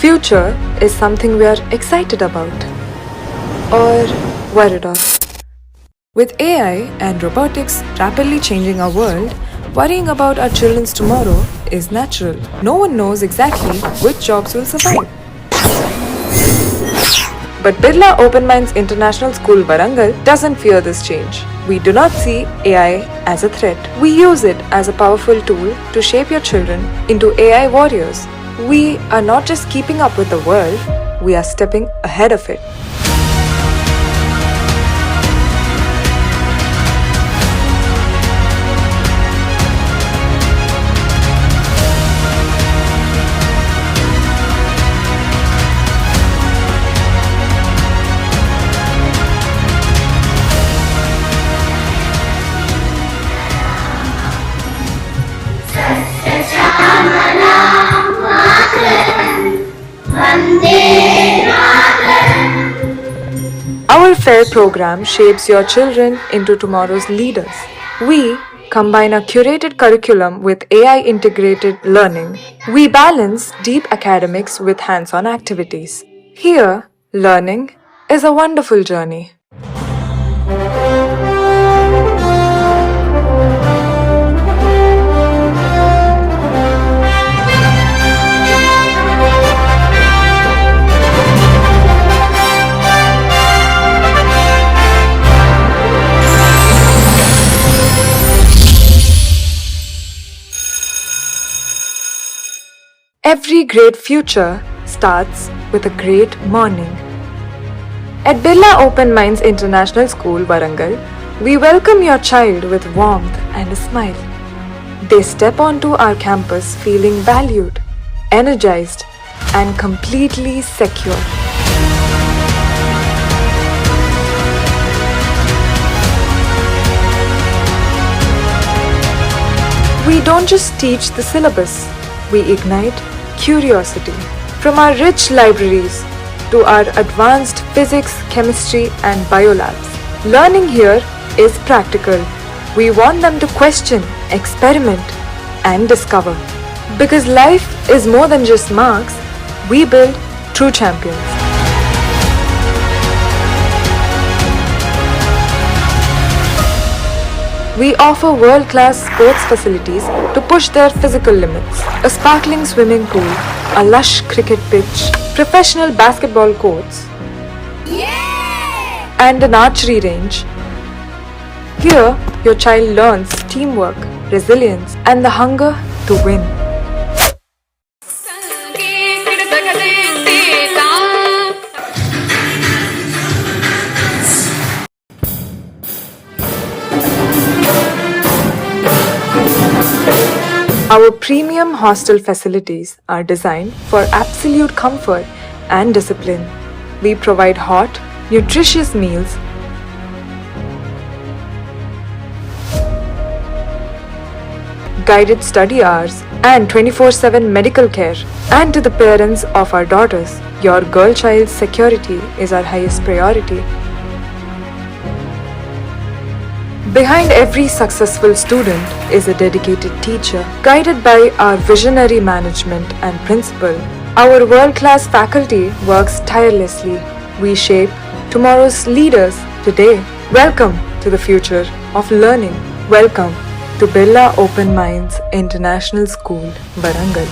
Future is something we are excited about or worried of. With AI and robotics rapidly changing our world, worrying about our children's tomorrow is natural. No one knows exactly which jobs will survive. But Birla Open Minds International School Warangal doesn't fear this change. We do not see AI as a threat. We use it as a powerful tool to shape your children into AI warriors. We are not just keeping up with the world, we are stepping ahead of it. Our FAIR program shapes your children into tomorrow's leaders. We combine a curated curriculum with AI integrated learning. We balance deep academics with hands-on activities. Here, learning is a wonderful journey. Every great future starts with a great morning. At Birla Open Minds International School, Warangal, we welcome your child with warmth and a smile. They step onto our campus feeling valued, energized, and completely secure. We don't just teach the syllabus, we ignite curiosity. From our rich libraries to our advanced physics, chemistry, and biolabs, learning here is practical. We want them to question, experiment, and discover. Because life is more than just marks, we build true champions. We offer world-class sports facilities to push their physical limits. A sparkling swimming pool, a lush cricket pitch, professional basketball courts, and an archery range. Here, your child learns teamwork, resilience, and the hunger to win. Our premium hostel facilities are designed for absolute comfort and discipline. We provide hot, nutritious meals, guided study hours, and 24/7 medical care. And to the parents of our daughters, your girl child's security is our highest priority. Behind every successful student is a dedicated teacher, guided by our visionary management and principal. Our world-class faculty works tirelessly. We shape tomorrow's leaders today. Welcome to the future of learning. Welcome to Birla Open Minds International School, Warangal.